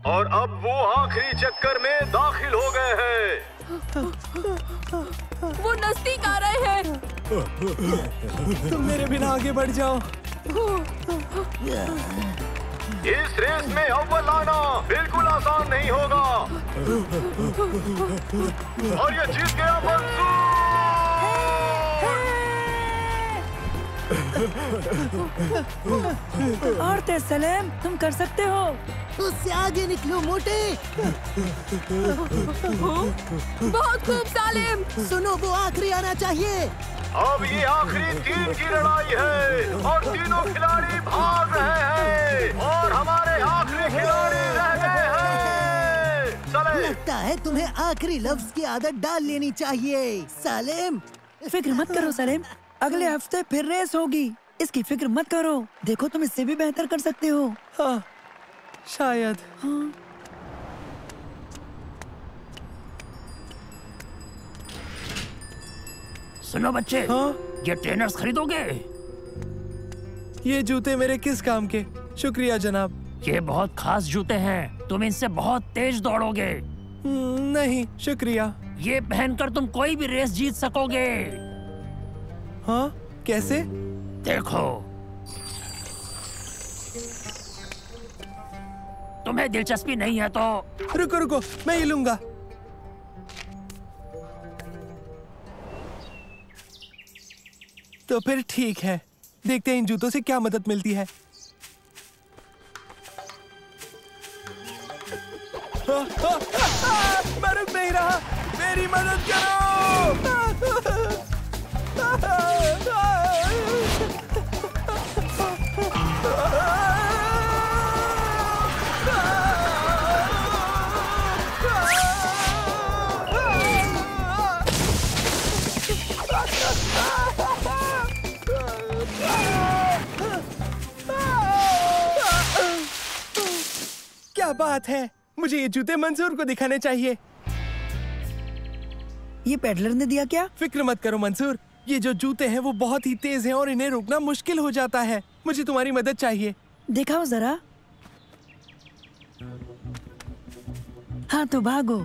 और अब वो आखिरी चक्कर में दाखिल हो गए हैं। वो नजदीक आ रहे हैं। तुम मेरे बिना आगे बढ़ जाओ। इस रेस में अव्वल आना बिल्कुल आसान नहीं होगा। और ये जीत गया मंसूर। और तेज सलेम, तुम कर सकते हो। उससे आगे निकलो मोटे। बहुत खूब सालिम। सुनो, वो आखिरी आना चाहिए। अब ये आखिरी 3 की लड़ाई है और तीनों खिलाड़ी भाग रहे हैं और हमारे आखिरी खिलाड़ी रह गए हैं। लगता है तुम्हें आखिरी लफ्ज की आदत डाल लेनी चाहिए सालिम। फिक्र मत करो सलेम, अगले हफ्ते फिर रेस होगी, इसकी फिक्र मत करो। देखो, तुम इससे भी बेहतर कर सकते हो। हाँ, शायद। हाँ। सुनो बच्चे, हाँ? ये ट्रेनर्स खरीदोगे? ये जूते मेरे किस काम के? शुक्रिया जनाब। ये बहुत खास जूते हैं, तुम इनसे बहुत तेज दौड़ोगे। नहीं शुक्रिया। ये पहनकर तुम कोई भी रेस जीत सकोगे। हाँ, कैसे? देखो, तुम्हें दिलचस्पी नहीं है तो रुको रुको, मैं ये लूंगा। तो फिर ठीक है, देखते हैं इन जूतों से क्या मदद मिलती है। मैं रुक नहीं रहा, मेरी मदद करो। क्या बात है, मुझे ये जूते मंसूर को दिखाने चाहिए। ये पेडलर ने दिया क्या? फिक्र मत करो मंसूर, ये जो जूते हैं वो बहुत ही तेज हैं और इन्हें रोकना मुश्किल हो जाता है। मुझे तुम्हारी मदद चाहिए। दिखाओ जरा। हाँ तो भागो।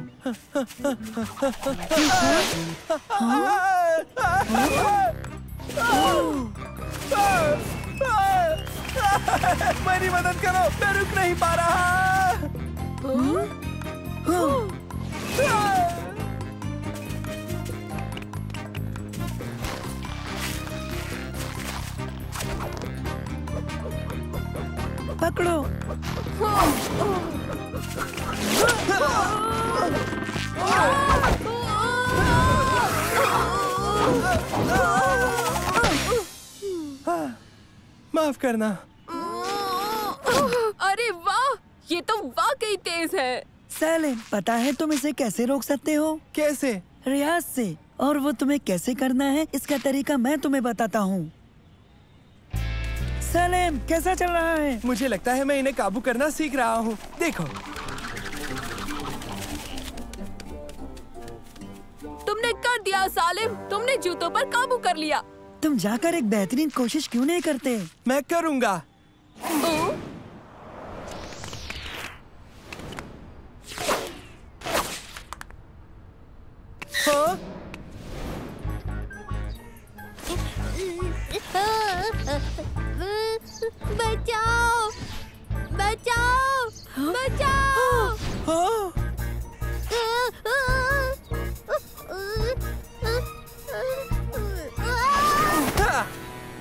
मेरी मदद करो, मैं रुक नहीं पा रहा। पकड़ो। माफ करना। अरे वाह, ये तो वाकई तेज है। सलेम, पता है तुम इसे कैसे रोक सकते हो? कैसे? रियाज से। और वो तुम्हें कैसे करना है इसका तरीका मैं तुम्हें बताता हूँ। सलेम, कैसा चल रहा है? मुझे लगता है मैं इन्हें काबू करना सीख रहा हूँ। देखो, तुमने कर दिया सालिम, तुमने जूतों पर काबू कर लिया। तुम जाकर एक बेहतरीन कोशिश क्यों नहीं करते? मैं करूँगा। हाँ? बचाओ, बचाओ, बचाओ। हाँ? हाँ,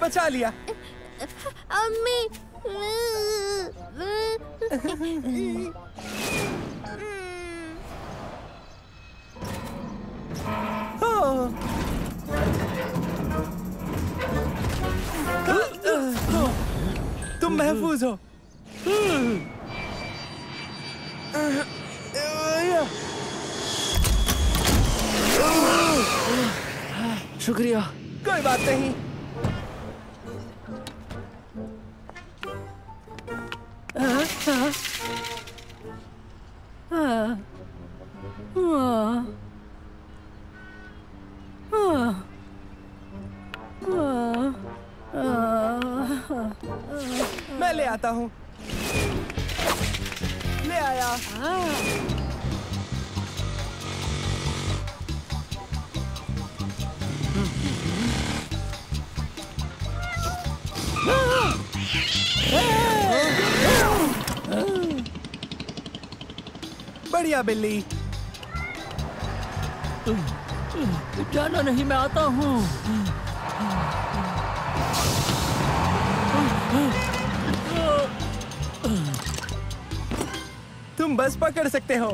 बचा लिया। अम्मी। तुम महफूज हो। शुक्रिया। कोई बात नहीं। मैं ले आता हूँ। ले ले आया। बढ़िया बिल्ली। जाना नहीं, मैं आता हूँ। तुम बस पकड़ सकते हो।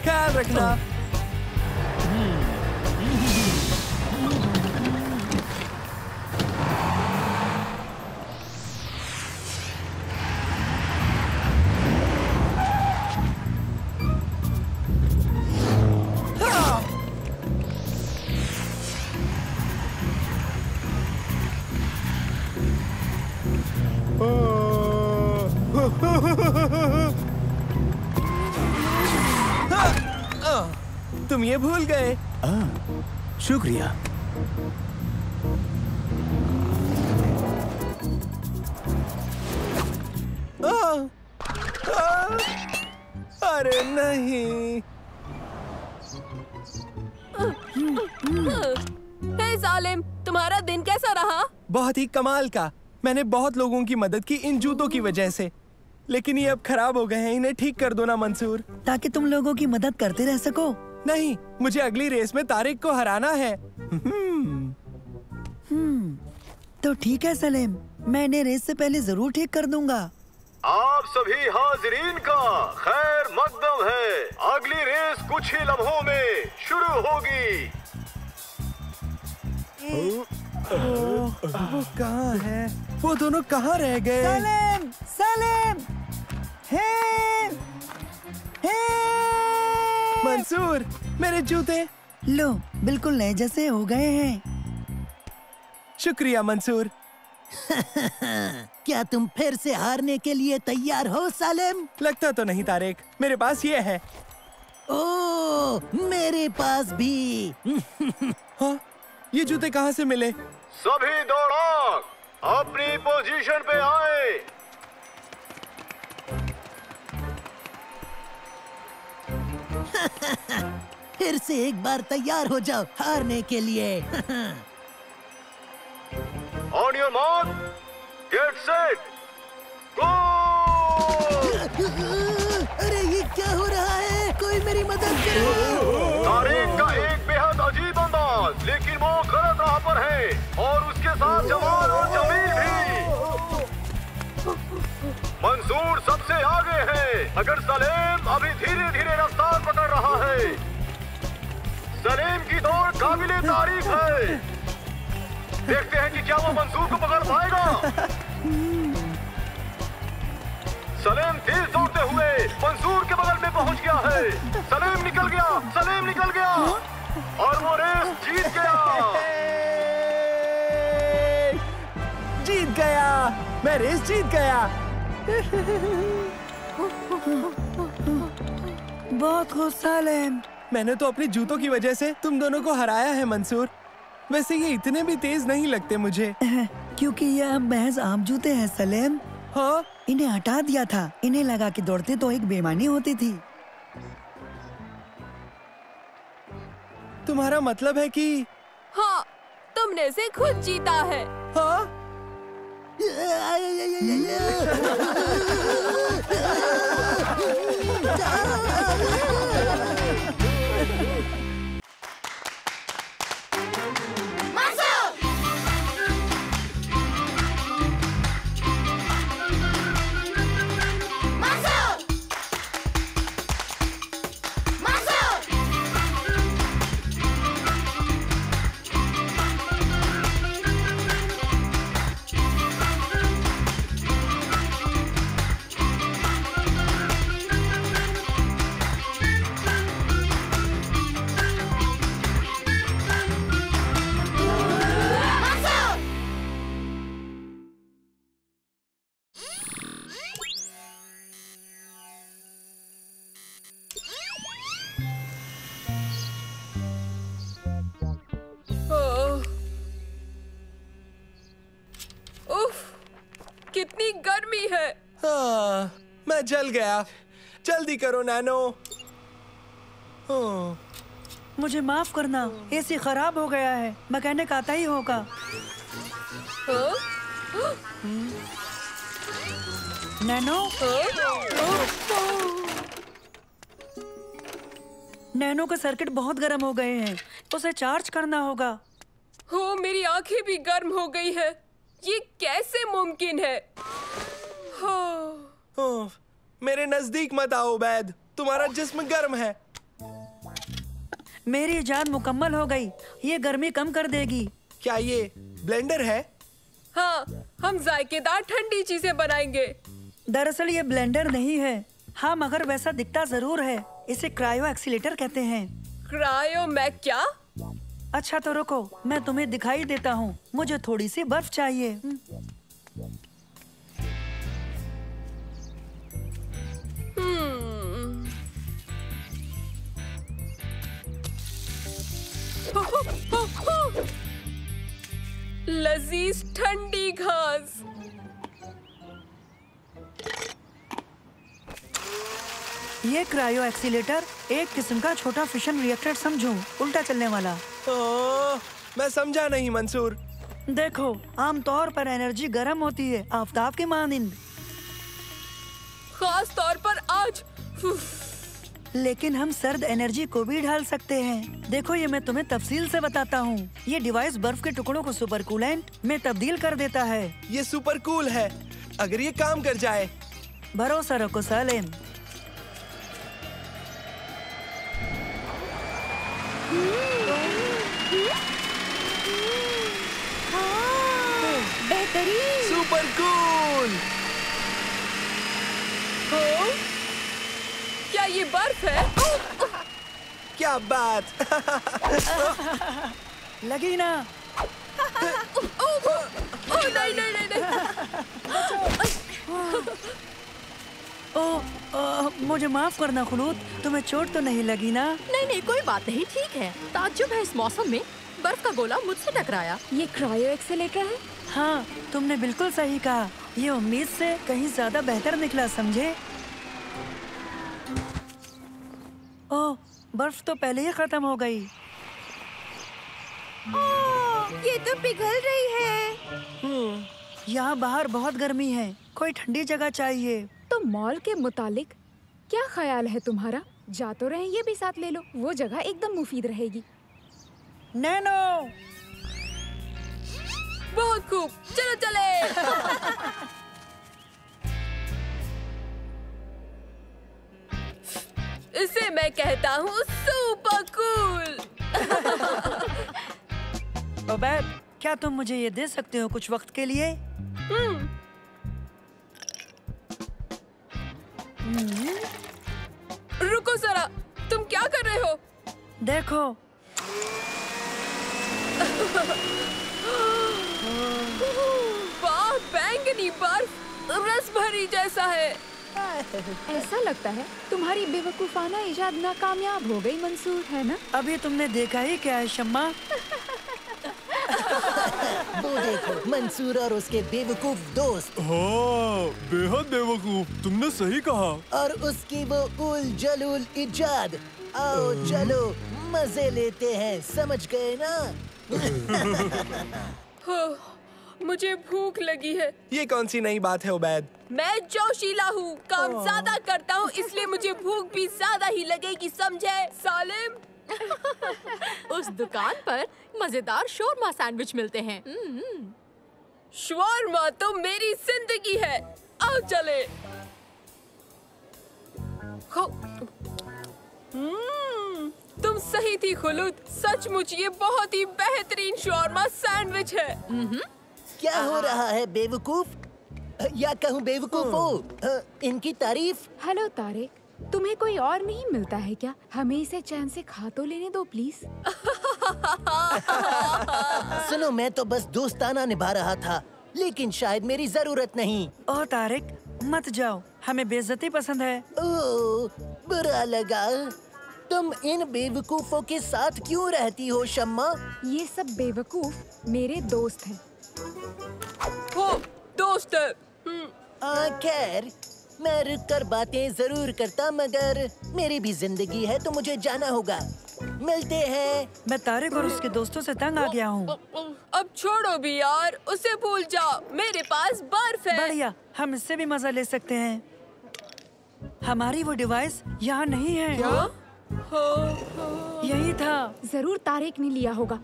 ख्याल रखना। तुम ये भूल गए। शुक्रिया। अरे नहीं। हे सालिम, तुम्हारा दिन कैसा रहा? बहुत ही कमाल का। मैंने बहुत लोगों की मदद की इन जूतों की वजह से, लेकिन ये अब खराब हो गए हैं। इन्हें ठीक कर दो ना मंसूर। ताकि तुम लोगों की मदद करते रह सको। नहीं, मुझे अगली रेस में तारिक को हराना है। तो ठीक है सलीम, मैं इन्हें रेस से पहले जरूर ठीक कर दूंगा। आप सभी हाजिरीन का खैर मकदम है। अगली रेस कुछ ही लम्हों में शुरू होगी। वो कहाँ है? वो दोनों कहाँ रह गए? सलीम, सलीम, हे, हे। मंसूर, मेरे जूते। लो, बिल्कुल नए जैसे हो गए हैं। शुक्रिया मंसूर। क्या तुम फिर से हारने के लिए तैयार हो सालिम? लगता तो नहीं तारिक, मेरे पास ये है। ओ, मेरे पास भी। हाँ? ये जूते कहाँ से मिले? सभी दौड़ाक अपनी पोजीशन पे आए। फिर से एक बार तैयार हो जाओ हारने के लिए। On your mark, get set, go! अरे ये क्या हो रहा है? कोई मेरी मदद करो। तारिक का एक बेहद अजीब अंदाज, लेकिन वो गलत राह पर है और उसके साथ जमाल और जमील भी। मंसूर सबसे आगे है, मगर सलीम अभी धीरे धीरे रफ्तार पकड़ रहा है। सलीम की दौड़ काबिले तारीफ है। देखते हैं कि क्या वो मंसूर को पकड़ पाएगा। सलीम तेज दौड़ते हुए मंसूर के बगल में पहुंच गया है। सलीम निकल गया, सलीम निकल गया और वो रेस जीत गया। जीत गया, मैं रेस जीत गया। बहुत खुश सलीम। मैंने तो अपने जूतों की वजह से तुम दोनों को हराया है मंसूर। वैसे ये इतने भी तेज नहीं लगते मुझे। क्योंकि ये अब महज आम जूते हैं सलीम। हाँ? इन्हें हटा दिया था। इन्हें लगा कि दौड़ते तो एक बेईमानी होती थी। तुम्हारा मतलब है कि? हाँ, तुमने इसे खुद जीता है। हाँ? है। हाँ, मैं जल गया। जल्दी करो नैनो। मुझे माफ करना, एसी खराब हो गया है। मैकेनिक आता ही होगा। नैनो, नैनो के सर्किट बहुत गर्म हो गए हैं, उसे चार्ज करना होगा। हो, मेरी आंखें भी गर्म हो गई है। ये कैसे मुमकिन है? मेरे नजदीक मत आओ बैद, तुम्हारा जिस्म गर्म है। मेरी जान मुकम्मल हो गई। ये गर्मी कम कर देगी। क्या ये ब्लेंडर है? हाँ, हम जायकेदार ठंडी चीजें बनाएंगे। दरअसल ये ब्लेंडर नहीं है। हाँ, मगर वैसा दिखता जरूर है। इसे क्रायो एक्सीलेटर कहते हैं। क्रायो मैं क्या? अच्छा तो रुको, मैं तुम्हें दिखाई देता हूँ। मुझे थोड़ी सी बर्फ चाहिए। लजीज ठंडी घास। ये क्रायो एक्सीलेटर एक किस्म का छोटा फिशन रिएक्टर समझो, उल्टा चलने वाला। मैं समझा नहीं मंसूर। देखो, आमतौर पर एनर्जी गर्म होती है, आफताब के मानिंद। खास तौर पर आज। लेकिन हम सर्द एनर्जी को भी ढाल सकते हैं। देखो, ये मैं तुम्हें तफसील से बताता हूँ। ये डिवाइस बर्फ के टुकड़ों को सुपर कूलेंट में तब्दील कर देता है। ये सुपर कूल है, अगर ये काम कर जाए। भरोसा रखो सालेम। बेहतरीन। Super cool. क्या ये बर्फ है? क्या बात। लगी ना? नहीं नहीं नहीं नहीं। मुझे माफ करना खुलूद, तुम्हें चोट तो नहीं लगी ना? नहीं नहीं, कोई बात नहीं, ठीक है। ताज्जुब है इस मौसम में बर्फ का गोला मुझसे टकराया। ये क्रायो एक्सीलेटर है? हाँ, तुमने बिल्कुल सही कहा। ये उम्मीद से कहीं ज्यादा बेहतर निकला, समझे? ओह, बर्फ तो पहले ही खत्म हो गई। ये तो पिघल रही है। यहाँ बाहर बहुत गर्मी है, कोई ठंडी जगह चाहिए। तो मॉल के मुतालिक क्या ख्याल है तुम्हारा? जा तो रहे, ये भी साथ ले लो, वो जगह एकदम मुफीद रहेगी। नैनो, बहुत खूब, चलो चले। इसे मैं कहता हूँ सुपर कूल। ओबैद, क्या तुम मुझे ये दे सकते हो कुछ वक्त के लिए? रुको जरा, तुम क्या कर रहे हो? देखो। वाह, बैंगनी बर्फ रस भरी जैसा है। ऐसा लगता है तुम्हारी बेवकूफाना इजाद नाकामयाब हो गई मंसूर, है ना? अभी तुमने देखा ही क्या है शम्मा? वो देखो, मंसूर और उसके बेवकूफ दोस्त। हाँ, बेहद बेवकूफ, तुमने सही कहा। और उसकी वो उल जलूल इजाद। आओ चलो मजे लेते हैं, समझ गए ना? मुझे भूख लगी है। ये कौन सी नई बात है उबैद? मैं जोशीला हूँ, काम ज्यादा करता हूँ, इसलिए मुझे भूख भी ज्यादा ही लगेगी, समझे सालिम? उस दुकान पर मजेदार शोरमा सैंडविच मिलते हैं। शोरमा तो मेरी जिंदगी है। आओ चले। तुम सही थी खुलूद, सचमुच ये बहुत ही बेहतरीन शोरमा सैंडविच है। क्या हो रहा है बेवकूफ, या कहूँ बेवकूफो? इनकी तारीफ। हेलो तारिक, तुम्हें कोई और नहीं मिलता है क्या? हमें इसे चैन से खा तो लेने दो प्लीज। सुनो, मैं तो बस दोस्ताना निभा रहा था, लेकिन शायद मेरी जरूरत नहीं। ओह तारिक, मत जाओ, हमें बेइज्जती पसंद है। ओह, बुरा लगा। तुम इन बेवकूफों के साथ क्यों रहती हो शम्मा? ये सब बेवकूफ मेरे दोस्त हैं। हो, दोस्त है। खैर मैं रुक कर बातें जरूर करता, मगर मेरी भी जिंदगी है तो मुझे जाना होगा। मिलते हैं। मैं तारिक और उसके दोस्तों से तंग आ गया हूँ। अब छोड़ो भी यार, उसे भूल जाओ। मेरे पास बर्फ है। बढ़िया, हम इससे भी मजा ले सकते हैं। हमारी वो डिवाइस यहाँ नहीं है। क्या? यही था। जरूर तारिक ने लिया होगा।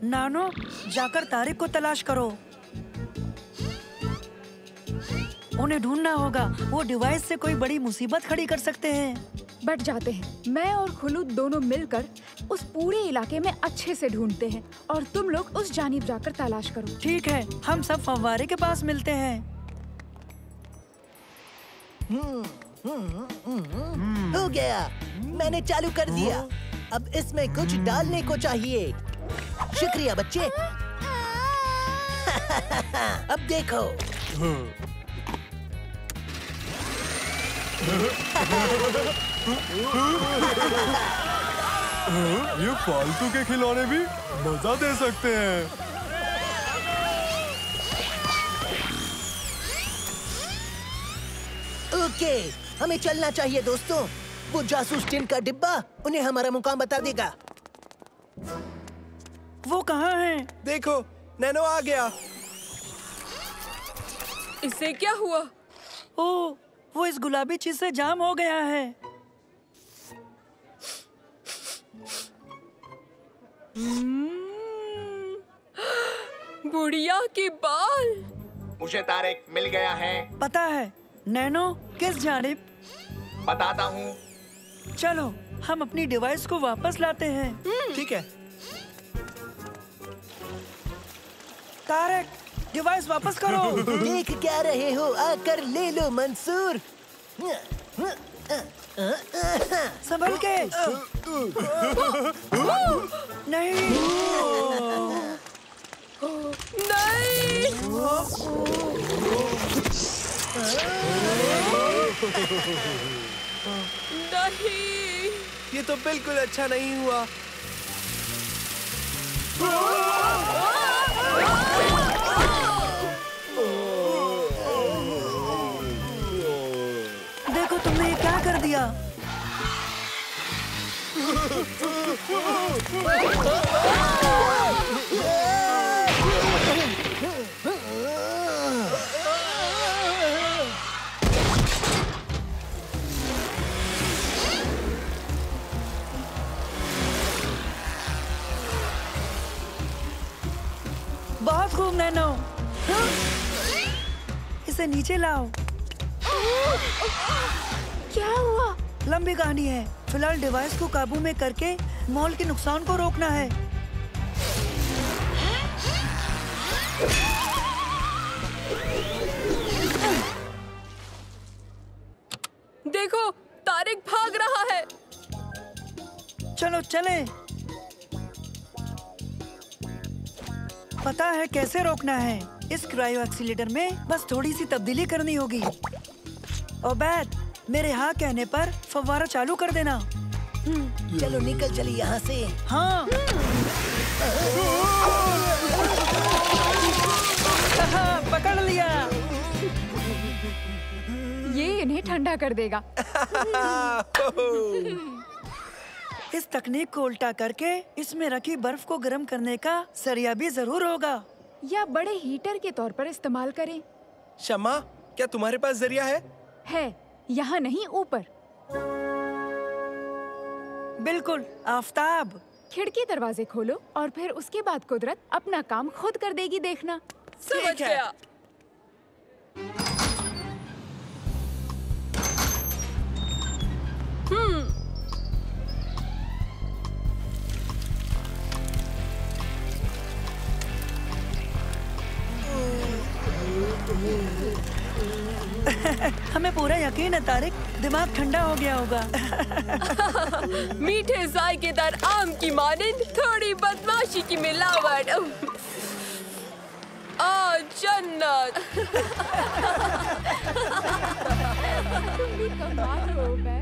नानो, जाकर तारिक को तलाश करो। उन्हें ढूंढना होगा। वो डिवाइस से कोई बड़ी मुसीबत खड़ी कर सकते हैं। बट जाते हैं। मैं और खुलूद दोनों मिलकर उस पूरे इलाके में अच्छे से ढूंढते हैं और तुम लोग उस जानिब जाकर तलाश करो। ठीक है, हम सब फव्वारे के पास मिलते हैं। हो गया, मैंने चालू कर दिया। अब इसमें कुछ डालने को चाहिए। शुक्रिया बच्चे। अब देखो। ये फालतू के खिलौने भी मजा दे सकते हैं। ओके, हमें चलना चाहिए दोस्तों। वो जासूस टिन का डिब्बा उन्हें हमारा मुकाम बता देगा। वो कहाँ है? देखो, नैनो आ गया। इसे क्या हुआ? ओह, वो इस गुलाबी चीज से जाम हो गया है। बुढ़िया के बाल। मुझे तारिक मिल गया है। पता है। नैनो, किस जानिब? बताता हूँ। चलो, हम अपनी डिवाइस को वापस लाते हैं। ठीक है। तारिक, डिवाइस वापस करो। देख क्या रहे हो, आकर ले लो मंसूर। संभल के। नहीं। नहीं। नहीं। ये तो बिल्कुल अच्छा नहीं हुआ। देखो तुमने ये क्या कर दिया। बहुत खूब नैनो। इसे नीचे लाओ। क्या हुआ? लंबी कहानी है। फिलहाल डिवाइस को काबू में करके मॉल के नुकसान को रोकना है। देखो, तारिक भाग रहा है। चलो चलें। पता है कैसे रोकना है। इस क्रायो एक्सीलेटर में बस थोड़ी सी तब्दीली करनी होगी। ओबैद, मेरे हाँ कहने पर फव्वारा चालू कर देना। चलो निकल चली यहाँ से। हाँ। पकड़ लिया। ये इन्हें ठंडा कर देगा। इस तकनीक को उल्टा करके इसमें रखी बर्फ को गर्म करने का जरिया भी जरूर होगा। या बड़े हीटर के तौर पर इस्तेमाल करें। शम्मा, क्या तुम्हारे पास जरिया है? है, यहाँ नहीं ऊपर। बिल्कुल, आफताब। खिड़की दरवाजे खोलो और फिर उसके बाद कुदरत अपना काम खुद कर देगी, देखना। समझ गया। हमें पूरा यकीन है तारिक, दिमाग ठंडा हो गया होगा। मीठे जायकेदार आम की मानिंद थोड़ी बदमाशी की मिलावट। आ जन्नत। तुम भी कमाल हो बे।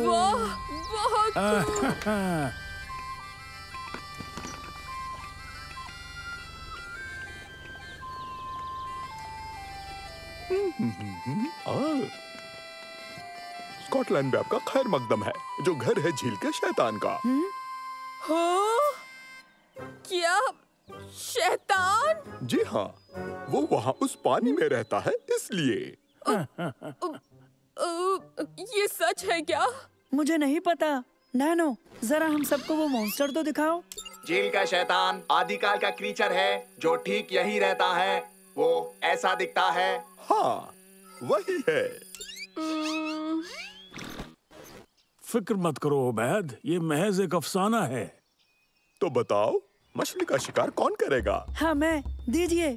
वाह, बहुत खूब। स्कॉटलैंड में आपका खैर मकदम है, जो घर है झील के शैतान का। हाँ? क्या शैतान? जी हाँ, वो वहाँ उस पानी में रहता है इसलिए। ये सच है क्या? मुझे नहीं पता। नैनो, जरा हम सबको वो मॉन्स्टर तो दिखाओ। झील का शैतान आदिकाल का क्रीचर है जो ठीक यही रहता है। वो ऐसा दिखता है। हाँ, वही है। फिक्र मत करो उबैद, ये महज एक अफसाना है। तो बताओ, मछली का शिकार कौन करेगा? हाँ, मैं। दीजिए।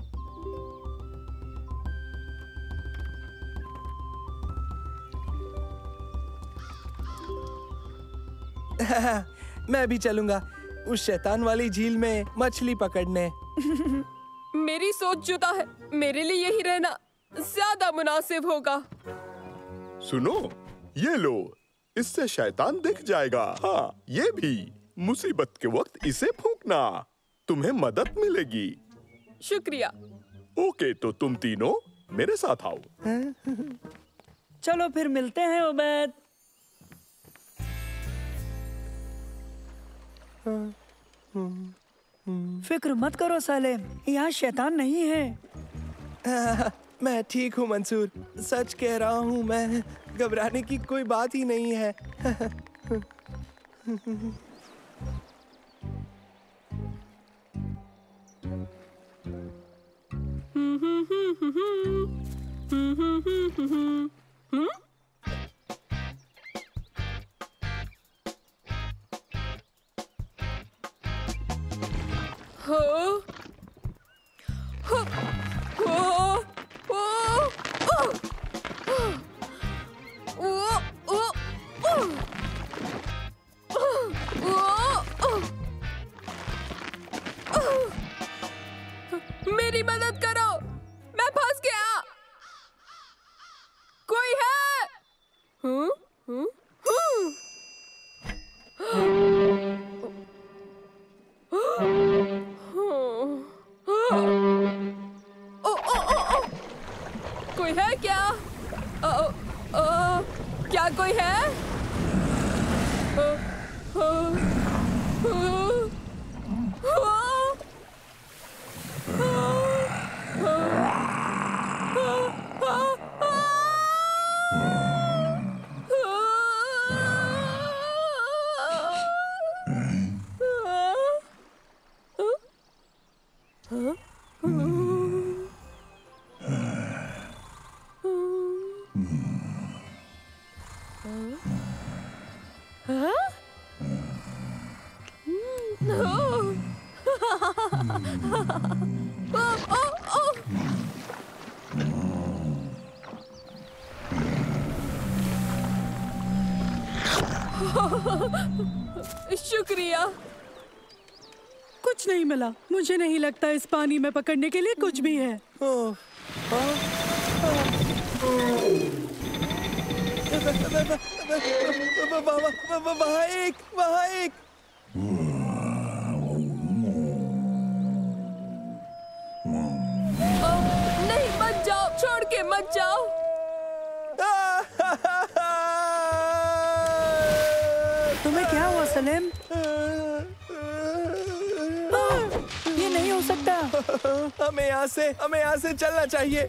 मैं भी चलूंगा उस शैतान वाली झील में मछली पकड़ने। मेरी सोच जुदा है। मेरे लिए यही रहना ज्यादा मुनासिब होगा। सुनो, ये लो, इससे शैतान दिख जाएगा। हाँ, ये भी। मुसीबत के वक्त इसे फूंकना, तुम्हें मदद मिलेगी। शुक्रिया। ओके, तो तुम तीनों मेरे साथ आओ। चलो फिर मिलते हैं उबैद। फिक्र मत करो सालेम, यहाँ शैतान नहीं है। मैं ठीक हूँ मंसूर, सच कह रहा हूँ मैं। घबराने की कोई बात ही नहीं है। मेरी मदद करो, मैं फंस गया। कोई है? कोई है क्या? क्या कोई है? शुक्रिया। कुछ नहीं मिला। मुझे नहीं लगता इस पानी में पकड़ने के लिए कुछ भी है। वहाँ एक। नहीं, मत जाओ, छोड़ के मत जाओ। तुम्हें क्या हुआ सलेम? ये नहीं हो सकता। हमें यहाँ से चलना चाहिए।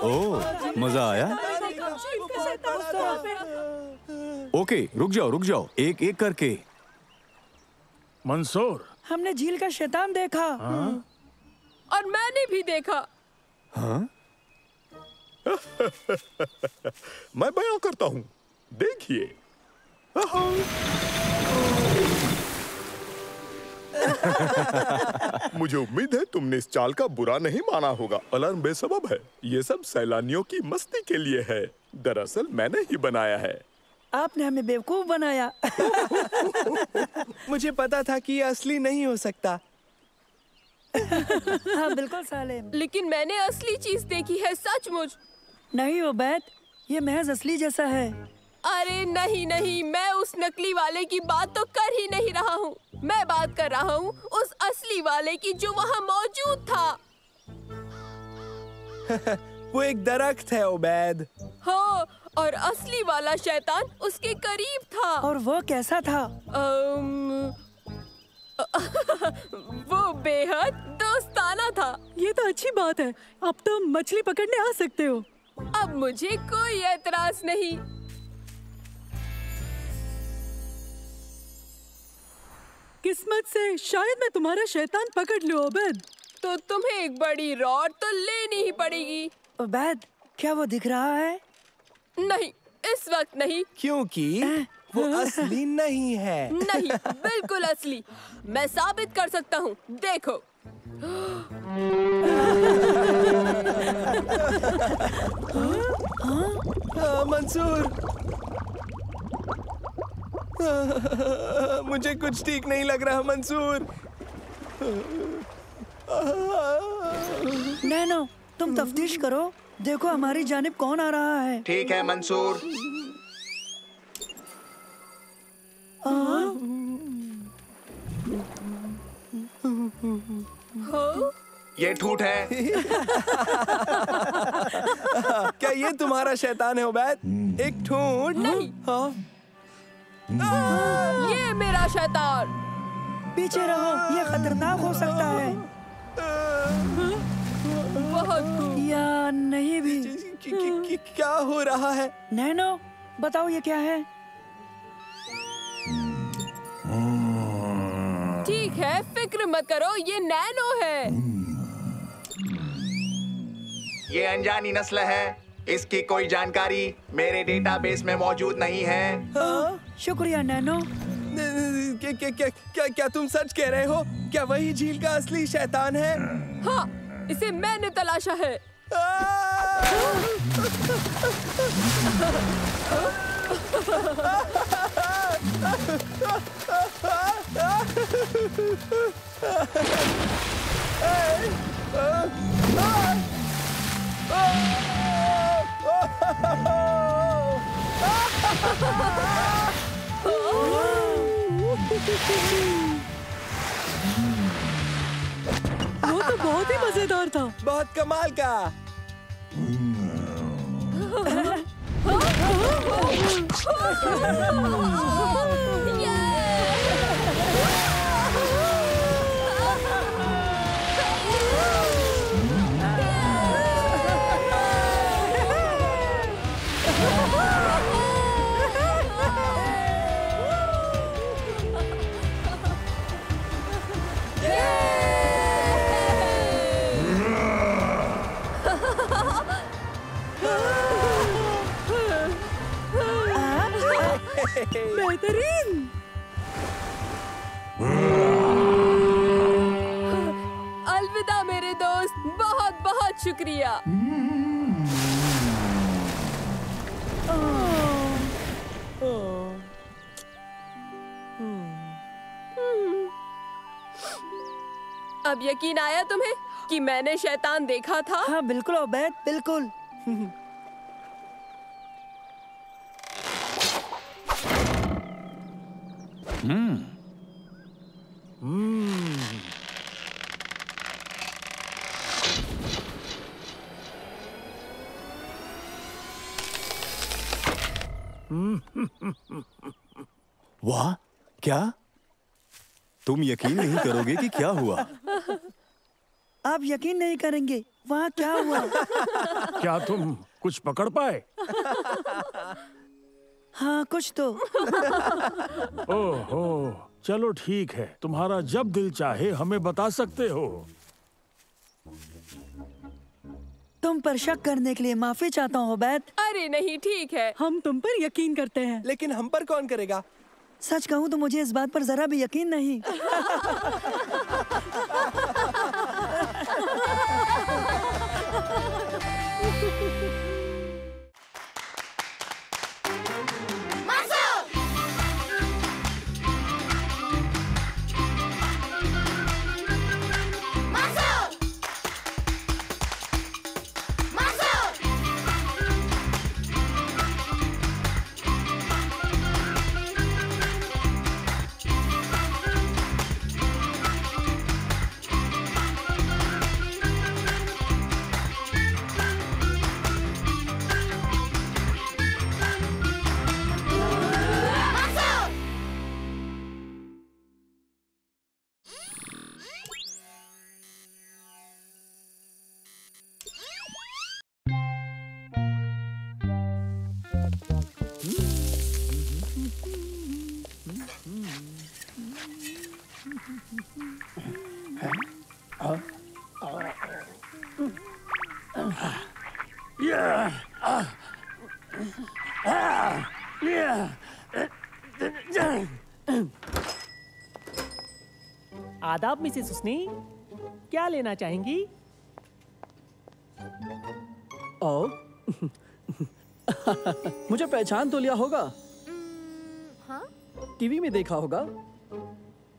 ओह, मजा आया? ओके, रुक जाओ, एक एक करके। मंसूर, हमने झील का शैतान देखा। और मैंने भी देखा। हाँ? मैं बयां करता हूँ, देखिए। मुझे उम्मीद है तुमने इस चाल का बुरा नहीं माना होगा। अलार्म बेसबब है। ये सब सैलानियों की मस्ती के लिए है। दरअसल मैंने ही बनाया है। आपने हमें बेवकूफ बनाया। मुझे पता था कि ये असली नहीं हो सकता। हाँ बिल्कुल सालेम। लेकिन मैंने असली चीज देखी है, सचमुच। नहीं ओबैद, ये महज असली जैसा है। अरे नहीं नहीं, मैं उस नकली वाले की बात तो कर ही नहीं रहा हूँ। मैं बात कर रहा हूँ उस असली वाले की जो वहाँ मौजूद था। वो एक दरख्त है ओबैद। हाँ, और असली वाला शैतान उसके करीब था। और वो कैसा था? वो बेहद दोस्ताना था। ये तो अच्छी बात है। अब तो मछली पकड़ने आ सकते हो। अब मुझे कोई एतराज नहीं। किस्मत से शायद मैं तुम्हारा शैतान पकड़ लूं ओबैद। तो तुम्हें एक बड़ी रॉड तो लेनी ही पड़ेगी। ओबैद, क्या वो दिख रहा है? नहीं, इस वक्त नहीं। क्योंकि वो असली नहीं है। नहीं, बिल्कुल असली। मैं साबित कर सकता हूँ, देखो। मंसूर, मुझे कुछ ठीक नहीं लग रहा मंसूर। नैनो, तुम तफ्तीश करो, देखो हमारी जानिब कौन आ रहा है। ठीक है मंसूर। ये ठूठ है। क्या ये तुम्हारा शैतान है ओबैद? एक ठूठ? नहीं। ये मेरा शैतान। पीछे रहो, ये खतरनाक हो सकता है। बहुत या नहीं भी। क्या हो रहा है? नैनो, बताओ ये क्या है? ठीक है, फिक्र मत करो, ये नैनो है। ये अनजानी नस्ल है। इसकी कोई जानकारी मेरे डेटाबेस में मौजूद नहीं है। शुक्रिया नैनो। क्या तुम सच कह रहे हो? क्या वही झील का असली शैतान है? हाँ, इसे मैंने तलाशा है। वो तो बहुत ही मजेदार था। बहुत कमाल का। बेहतरीन। अलविदा मेरे दोस्त, बहुत बहुत शुक्रिया। अब यकीन आया तुम्हें कि मैंने शैतान देखा था? हाँ बिल्कुल ओबैद, बिल्कुल। वाह, क्या तुम यकीन नहीं करोगे कि क्या हुआ? आप यकीन नहीं करेंगे, वहाँ क्या हुआ? क्या तुम कुछ पकड़ पाए? हाँ कुछ तो। ओहो, चलो ठीक है, तुम्हारा जब दिल चाहे हमें बता सकते हो। तुम पर शक करने के लिए माफी चाहता हूँ ओबैद। अरे नहीं, ठीक है। हम तुम पर यकीन करते हैं। लेकिन हम पर कौन करेगा? सच कहूँ तो मुझे इस बात पर जरा भी यकीन नहीं। आदाब मिसेस हुस्नी, क्या लेना चाहेंगी? ओ, मुझे पहचान तो लिया होगा। हाँ? टीवी में देखा होगा।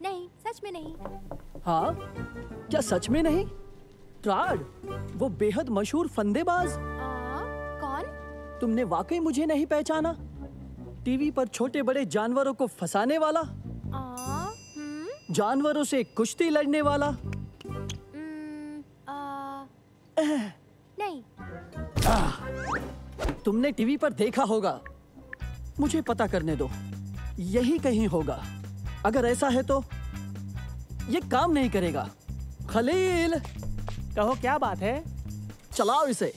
नहीं, सच में नहीं। हाँ? क्या सच में नहीं? ट्राड, वो बेहद मशहूर फंदेबाज। कौन? तुमने वाकई मुझे नहीं पहचाना? टीवी पर छोटे बड़े जानवरों को फंसाने वाला, जानवरों से कुश्ती लड़ने वाला। नहीं। तुमने टीवी पर देखा होगा। मुझे पता करने दो, यही कहीं होगा। अगर ऐसा है तो ये काम नहीं करेगा। खलील, कहो क्या बात है? चलाओ इसे।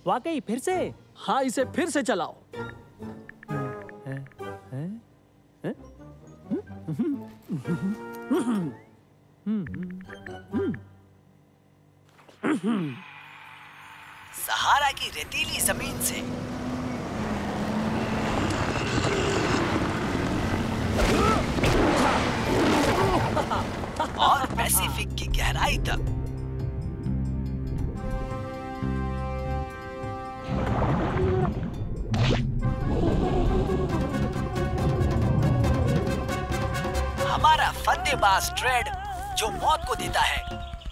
वाकई फिर से? हाँ, इसे फिर से चलाओ। सहारा की रेतीली जमीन से और पैसिफिक की गहराई तक हमारा फंदेबाज ट्रेड जो मौत को देता है,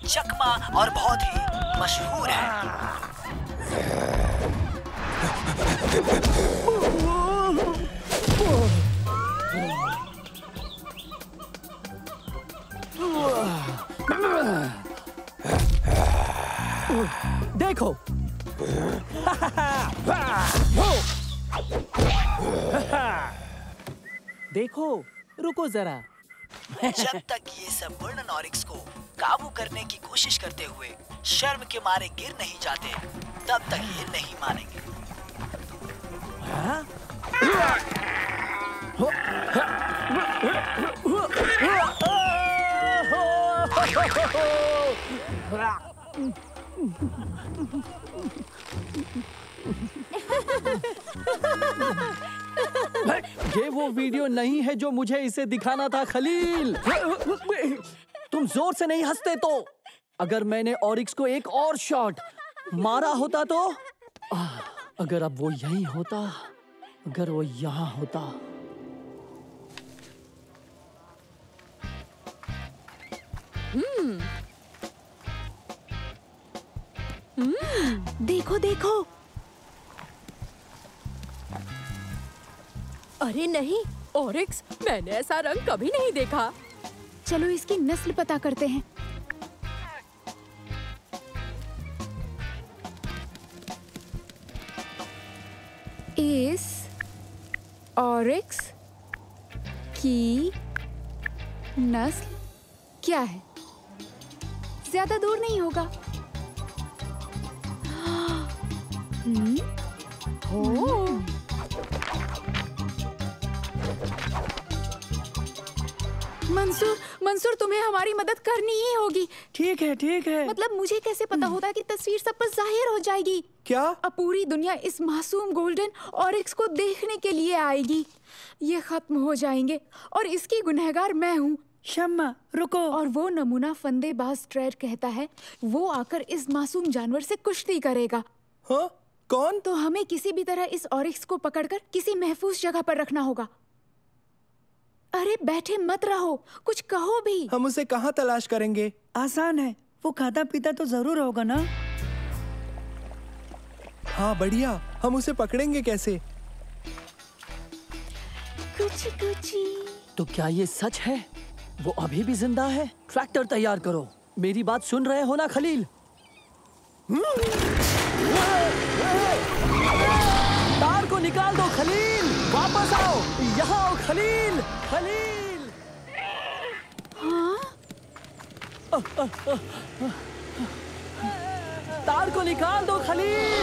चकमा और बहुत ही मशहूर है। देखो, देखो, रुको जरा। जब तक ये सब वर्णन ऑरिक्स को काबू करने की कोशिश करते हुए शर्म के मारे गिर नहीं जाते, तब तक ये नहीं मानेंगे। ये वो वीडियो नहीं है जो मुझे इसे दिखाना था खलील। तुम जोर से नहीं हंसते तो। अगर मैंने ऑरिक्स को एक और शॉट मारा होता तो, अगर अब वो यहीं होता, अगर वो यहाँ होता। देखो देखो। अरे नहीं, ऑरिक्स, मैंने ऐसा रंग कभी नहीं देखा। चलो इसकी नस्ल पता करते हैं। इस ऑरिक्स की नस्ल क्या है? ज्यादा दूर नहीं होगा। मंसूर तुम्हें हमारी मदद करनी ही होगी। ठीक है। मतलब मुझे कैसे पता होता कि तस्वीर सब पर जाहिर हो जाएगी? क्या? अब पूरी दुनिया इस मासूम गोल्डन ऑरिक्स को देखने के लिए आएगी। ये खत्म हो जाएंगे और इसकी गुनहगार मैं हूँ। शम्मा रुको। और वो नमूना फंदेबाज ट्रेड कहता है वो आकर इस मासूम जानवर से कुश्ती करेगा। हाँ? कौन? तो हमें किसी भी तरह इस ऑरिक्स को पकड़कर किसी महफूज जगह पर रखना होगा। अरे बैठे मत रहो, कुछ कहो भी। हम उसे कहाँ तलाश करेंगे? आसान है, वो खाता पीता तो जरूर होगा ना। हाँ बढ़िया, हम उसे पकड़ेंगे कैसे? कुछ। तो क्या ये सच है? वो अभी भी जिंदा है? ट्रैक्टर तैयार करो। मेरी बात सुन रहे हो ना खलील? तार को निकाल दो खलील। वापस आओ, यहाँ आओ खलील। हाँ? तार को निकाल दो खलील।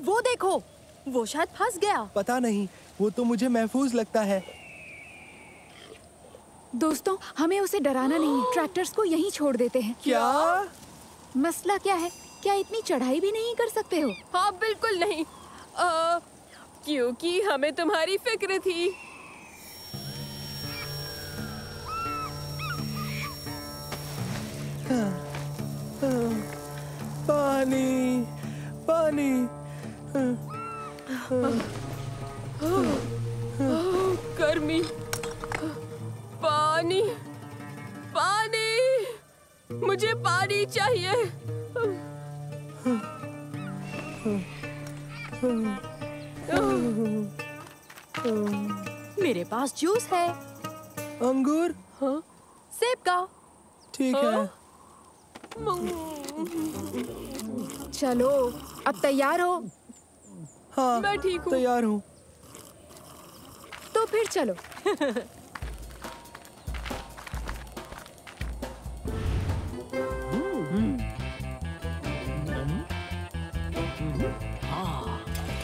वो देखो, वो शायद फंस गया। पता नहीं, वो तो मुझे महफूज लगता है। दोस्तों, हमें उसे डराना नहीं, ट्रैक्टर्स को यहीं छोड़ देते हैं। क्या? मसला क्या है? क्या इतनी चढ़ाई भी नहीं कर सकते हो? हाँ बिल्कुल नहीं, क्योंकि हमें तुम्हारी फिक्र थी। पानी। गर्मी, पानी, मुझे पानी चाहिए। मेरे पास जूस है। अंगूर? हाँ? सेब का। ठीक है। चलो, अब तैयार हो? हाँ, मैं ठीक हूँ। तैयार हूँ। तो फिर चलो।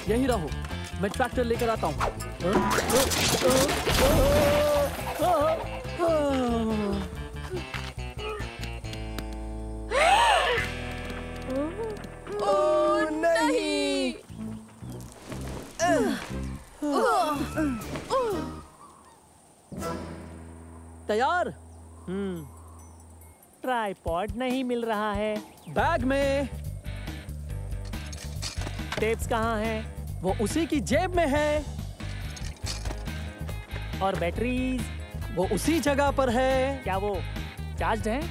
यही रहो, मैं ट्रैक्टर लेकर आता हूँ। ओह नहीं! तैयार? ट्राइपॉड नहीं मिल रहा है। बैग में। टेप्स कहाँ हैं? वो उसी की जेब में है। और बैटरीज? वो उसी जगह पर है। क्या वो चार्ज्ड है?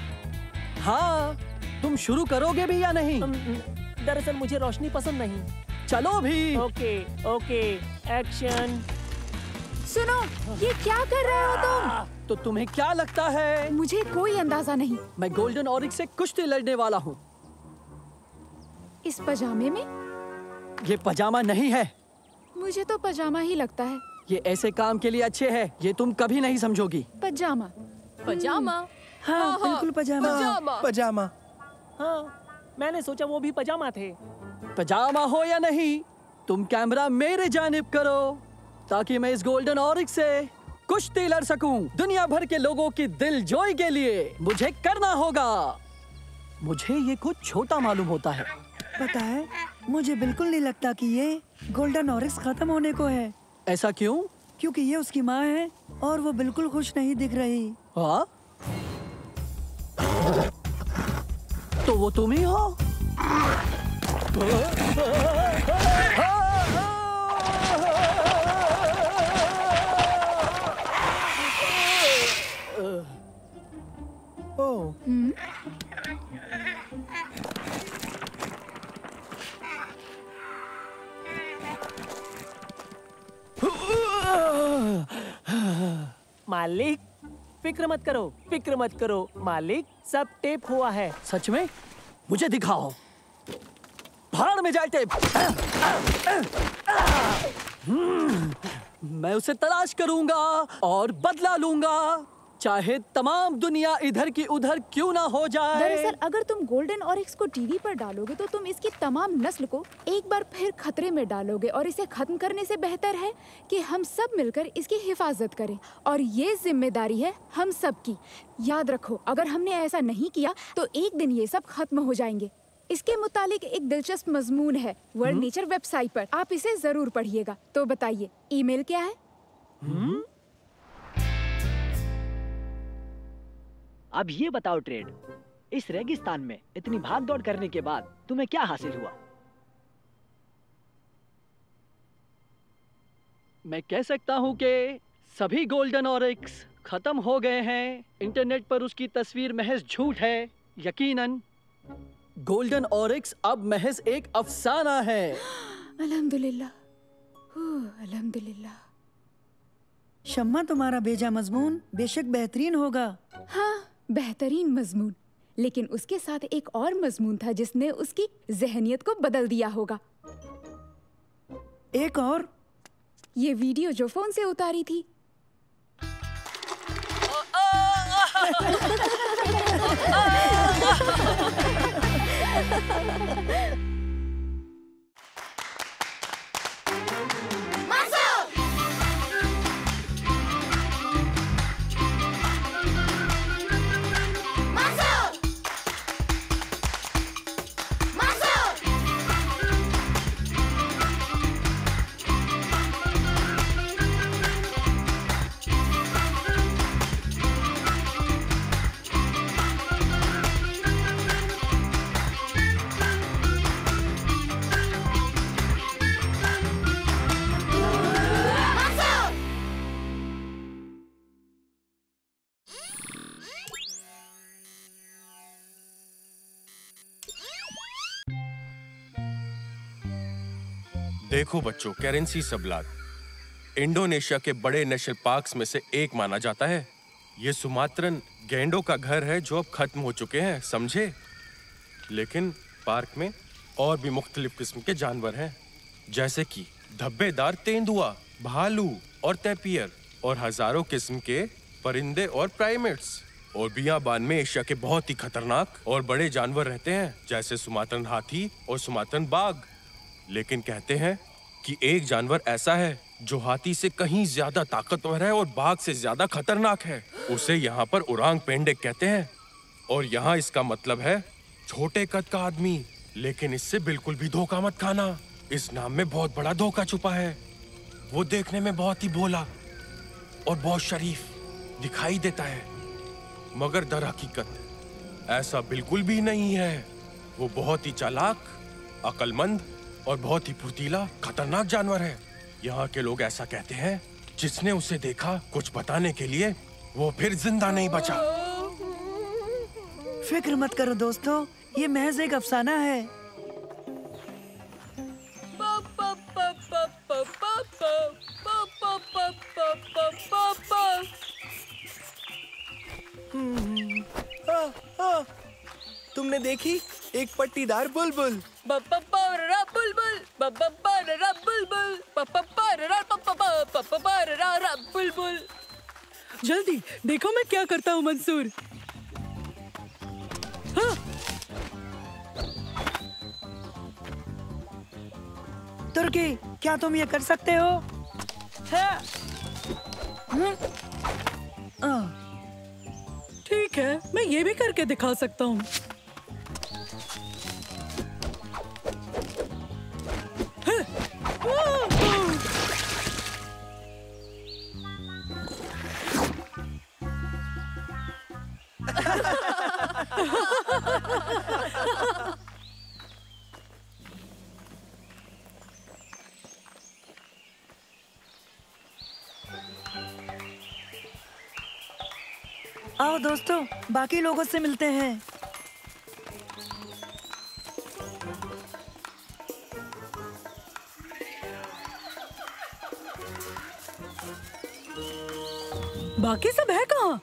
हाँ, तुम शुरू करोगे भी या नहीं? दरअसल मुझे रोशनी पसंद नहीं। चलो भी। Okay, action. सुनो, ये क्या कर रहे हो तुम? तो तुम्हें क्या लगता है? मुझे कोई अंदाजा नहीं। मैं गोल्डन ऑरिक्स से कुश्ती लड़ने वाला हूँ। इस पजामे में? ये पजामा नहीं है। मुझे तो पजामा ही लगता है। ये ऐसे काम के लिए अच्छे है, ये तुम कभी नहीं समझोगी। पजामा। हाँ, बिल्कुल पजामा। हाँ, मैंने सोचा वो भी पजामा थे। पजामा हो या नहीं, तुम कैमरा मेरे जानिब करो ताकि मैं इस गोल्डन ऑरिक्स से कुश्ती लड़ सकूं। दुनिया भर के लोगों की दिलजोई के लिए मुझे करना होगा। मुझे ये कुछ छोटा मालूम होता है। पता है, मुझे बिल्कुल नहीं लगता कि ये गोल्डन ऑरिक्स खत्म होने को है। ऐसा क्यों? क्योंकि ये उसकी माँ है और वो बिल्कुल खुश नहीं दिख रही। हाँ? तो वो तुम ही हो? मालिक, फिक्र मत करो मालिक, सब टेप हुआ है। सच में? मुझे दिखाओ। भाड़ में जाए टेप। मैं उसे तलाश करूंगा और बदला लूंगा। चाहे तमाम दुनिया इधर की उधर क्यों ना हो जाए। दरअसल अगर तुम गोल्डन ऑरिक्स को टीवी पर डालोगे तो तुम इसकी तमाम नस्ल को एक बार फिर खतरे में डालोगे, और इसे खत्म करने से बेहतर है कि हम सब मिलकर इसकी हिफाजत करें, और ये जिम्मेदारी है हम सब की। याद रखो, अगर हमने ऐसा नहीं किया तो एक दिन ये सब खत्म हो जाएंगे। इसके मुतालिक एक दिलचस्प मजमून है वर्ल्ड नेचर वेबसाइट पर, आप इसे जरूर पढ़िएगा। तो बताइए ईमेल क्या है? अब ये बताओ ट्रेड, इस रेगिस्तान में इतनी भाग दौड़ करने के बाद तुम्हें क्या हासिल हुआ? मैं कह सकता हूँ कि सभी गोल्डन ऑरिक्स खत्म हो गए हैं। इंटरनेट पर उसकी तस्वीर महज झूठ है। यकीनन गोल्डन ऑरिक्स अब महज एक अफसाना है। अल्हम्दुलिल्लाह, अल्हम्दुलिल्लाह। शम्मा, तुम्हारा भेजा मजमून बेशक बेहतरीन होगा। हाँ, बेहतरीन मजमून, लेकिन उसके साथ एक और मजमून था जिसने उसकी जहनियत को बदल दिया होगा। एक और? ये वीडियो जो फोन से उतारी थी। देखो बच्चों, कैरेंसी सबलात इंडोनेशिया के बड़े नेशनल पार्क्स में से एक माना जाता है। ये सुमात्रन गैंडों का घर है जो अब खत्म हो चुके हैं, समझे? लेकिन पार्क में और भी मुख्तलिफ किस्म के जानवर हैं, जैसे कि धब्बेदार तेंदुआ, भालू और तैपियर, और हजारों किस्म के परिंदे और प्राइमेट्स। और बियाबान में एशिया के बहुत ही खतरनाक और बड़े जानवर रहते हैं, जैसे सुमात्रन हाथी और सुमात्रन बाघ। लेकिन कहते हैं कि एक जानवर ऐसा है जो हाथी से कहीं ज्यादा ताकतवर है और बाघ से ज्यादा खतरनाक है। उसे यहाँ पर उरांग पेंडेक कहते हैं, और यहाँ इसका मतलब है छोटे कद का आदमी। लेकिन इससे बिल्कुल भी धोखा मत खाना, इस नाम में बहुत बड़ा धोखा छुपा है। वो देखने में बहुत ही भोला और बहुत शरीफ दिखाई देता है, मगर दर हकीकत ऐसा बिल्कुल भी नहीं है। वो बहुत ही चालाक, अक्लमंद और बहुत ही फुर्तीला खतरनाक जानवर है। यहाँ के लोग ऐसा कहते हैं, जिसने उसे देखा कुछ बताने के लिए वो फिर जिंदा नहीं बचा। फिक्र मत करो दोस्तों, ये महज एक अफसाना है। तुमने देखी एक पट्टीदार बुलबुल? जल्दी देखो मैं क्या करता हूँ मंसूर। हाँ। तुर्की, क्या तुम ये कर सकते हो? ठीक है, मैं ये भी करके दिखा सकता हूँ। आओ दोस्तों, बाकी लोगों से मिलते हैं। बाकी सब है कहाँ?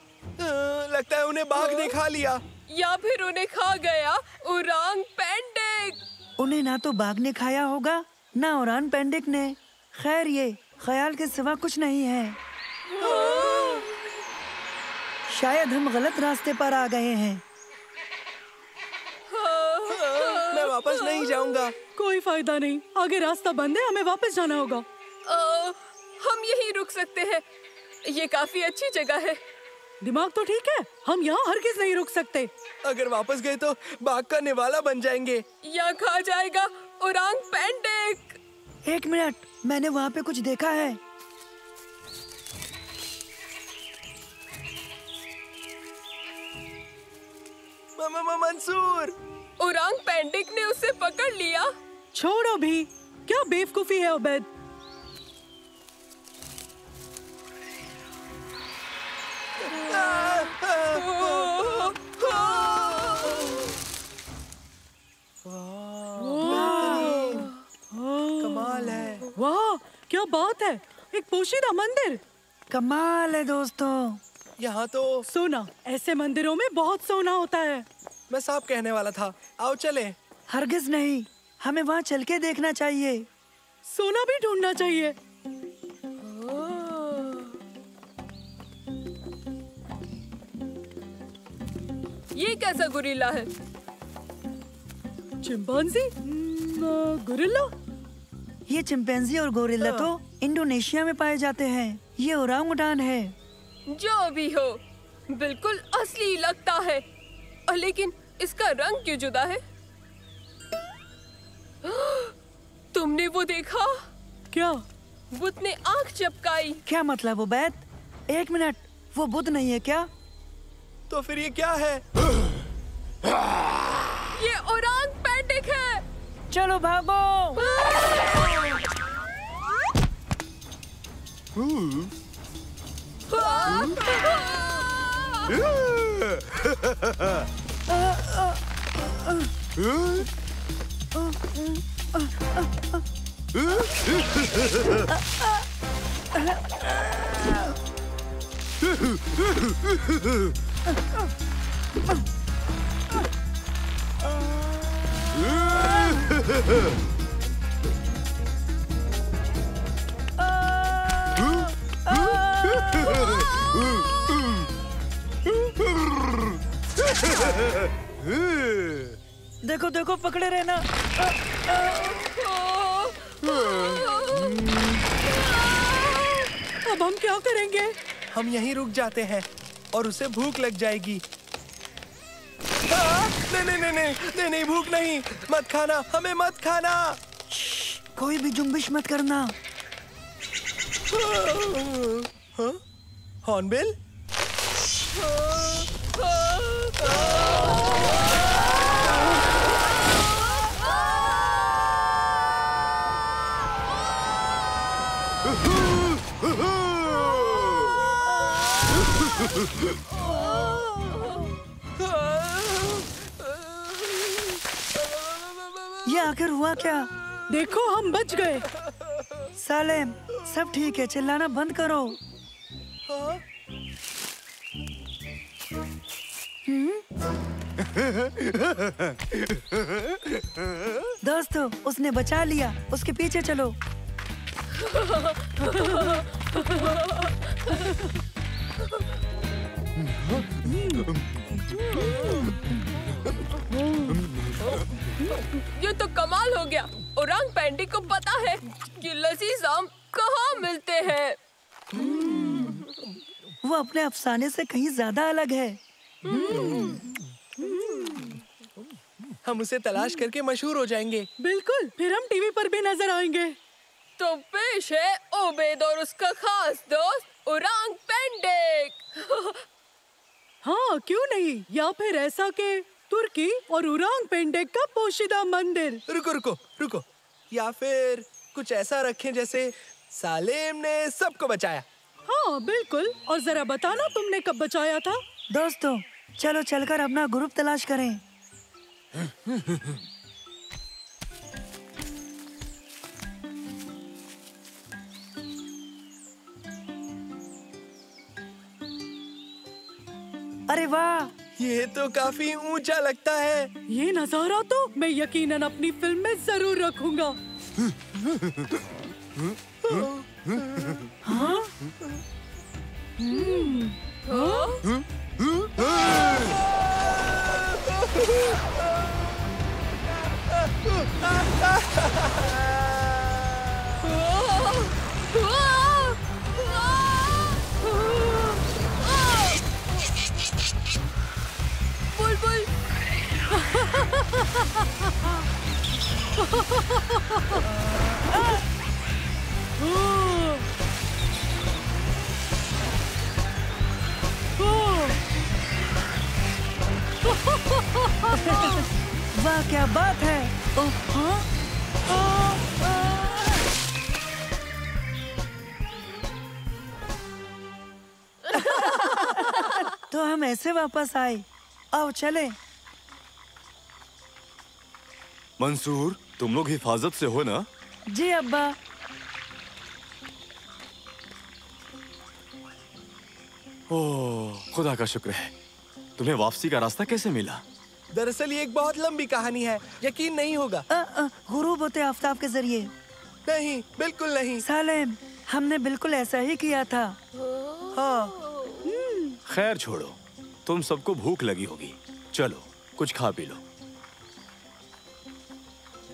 लगता है उन्हें बाघ ने खा लिया, या फिर उन्हें खा गया उरांग पेंडेक। उन्हें ना तो बाघ ने खाया होगा, ना उरांग पेंडेक ने। खैर, ये ख्याल के सिवा कुछ नहीं है। शायद हम गलत रास्ते पर आ गए हैं। मैं वापस नहीं जाऊंगा। कोई फायदा नहीं, आगे रास्ता बंद है, हमें वापस जाना होगा। हम यहीं रुक सकते हैं, ये काफी अच्छी जगह है। दिमाग तो ठीक है, हम यहाँ हरगिज नहीं रुक सकते। अगर वापस गए तो बाघ का निवाला बन जाएंगे या खा जाएगा ओरांग पेंडेक। एक मिनट, मैंने वहाँ पे कुछ देखा है। मंसूर, ओरांग पेंडेक ने उसे पकड़ लिया। छोड़ो भी, क्या बेवकूफी है उबैद। कमाल है। वाह, क्या बात है, एक पोशीदा मंदिर। कमाल है दोस्तों। यहाँ तो सोना, ऐसे मंदिरों में बहुत सोना होता है। मैं साफ कहने वाला था, आओ चले। हरगिज नहीं, हमें वहाँ चल के देखना चाहिए। सोना भी ढूंढना चाहिए। ये कैसा गुरिल्ला है? चिंपांजी? गुरिल्ला? ये चिंपैंजी और गोरिल्ला तो इंडोनेशिया में पाए जाते हैं। ये ओरांगुटान है। जो भी हो, बिल्कुल असली लगता है। लेकिन इसका रंग क्यों जुदा है? तुमने वो देखा? क्या? बुद्ध ने आंख झपकाई। क्या मतलब उबैद? एक मिनट, वो बुद्ध नहीं है क्या? तो फिर ये क्या है? ये ओरांग पेंडेक है। चलो भागो। देखो देखो, पकड़े रहना। अब हम क्या करेंगे? हम यहीं रुक जाते हैं और उसे भूख लग जाएगी। नहीं, नहीं, भूख नहीं, मत खाना, हमें मत खाना। कोई भी जुम्बिश मत करना। हॉर्नबिल? ये आखिर हुआ क्या? देखो, हम बच गए। सालेम, सब ठीक है, चिल्लाना बंद करो। दोस्तों, उसने बचा लिया, उसके पीछे चलो। ये तो कमाल हो गया। ओरांग पेंडेक को पता है कि लजीज आम कहाँ मिलते हैं। वो अपने अफसाने से कहीं ज्यादा अलग है। हम उसे तलाश करके मशहूर हो जाएंगे। बिल्कुल, फिर हम टीवी पर भी नजर आएंगे। तो पेश है ओबेद और उसका खास दोस्त ओरांग पेंडेक। हाँ, क्यों नहीं? या फिर ऐसा के तुर्की और ओरांग पेंडेक का पोशीदा मंदिर। रुको। या फिर कुछ ऐसा रखें जैसे सालेम ने सबको बचाया। हाँ बिल्कुल, और जरा बताना तुमने कब बचाया था? दोस्तों, चलो चलकर अपना ग्रुप तलाश करें। अरे वाह, ये तो काफी ऊंचा लगता है। ये नजारा तो मैं यकीनन अपनी फिल्म में जरूर रखूंगा। हाँ? बुलबुल वाह क्या बात है। ओह, हाँ? तो हम ऐसे वापस आए। आओ चले। मंसूर, तुम लोग हिफाजत से हो ना? जी अब्बा। ओह, खुदा का शुक्र है। तुम्हें वापसी का रास्ता कैसे मिला? दरअसल ये एक बहुत लंबी कहानी है, यकीन नहीं होगा। गुरूब होते आफ्ताब के जरिए। नहीं, बिल्कुल नहीं। सालेम, हमने बिल्कुल ऐसा ही किया था। हाँ। खैर छोड़ो, तुम सबको भूख लगी होगी। चलो कुछ खा पी लो।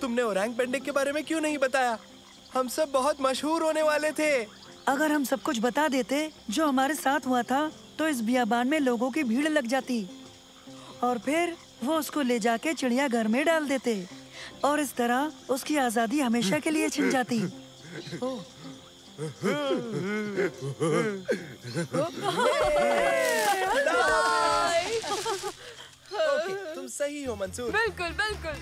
तुमने ओरंग पेंडेक के बारे में क्यों नहीं बताया? हम सब बहुत मशहूर होने वाले थे। अगर हम सब कुछ बता देते जो हमारे साथ हुआ था, तो इस बियाबान में लोगों की भीड़ लग जाती और फिर वो उसको ले जाके चिड़ियाघर में डाल देते और इस तरह उसकी आजादी हमेशा के लिए छिन जाती। ओके, तुम सही हो मंसूर। बिल्कुल बिल्कुल।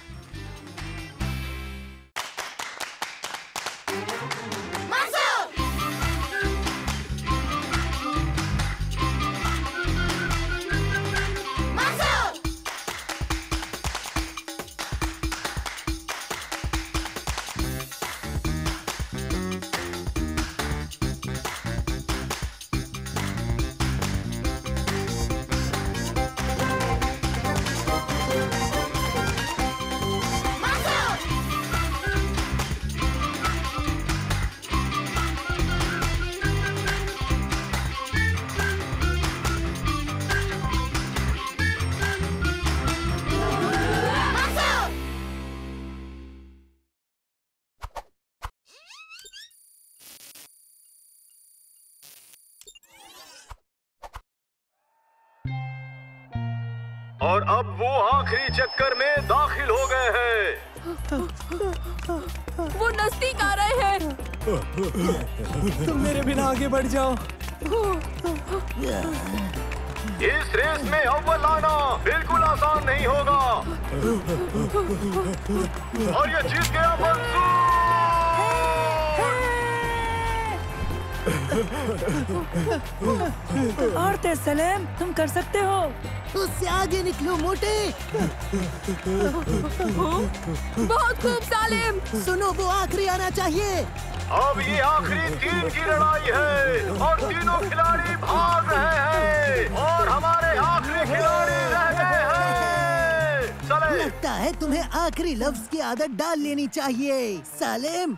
और अब वो आखिरी चक्कर में दाखिल हो गए हैं। वो नजदीक आ रहे हैं। तुम मेरे बिना आगे बढ़ जाओ। इस रेस में अव्वल आना बिल्कुल आसान नहीं होगा और ये जीत गया मंसूर। और सलेम, तुम कर सकते हो। उससे आगे निकलो मोटे। बहुत खूब सालिम। सुनो, वो आखिरी आना चाहिए। अब ये आखिरी 3 की लड़ाई है और तीनों खिलाड़ी भाग रहे हैं और हमारे आखिरी खिलाड़ी रह गए हैं। लगता है तुम्हें आखिरी लफ्ज की आदत डाल लेनी चाहिए सालेम।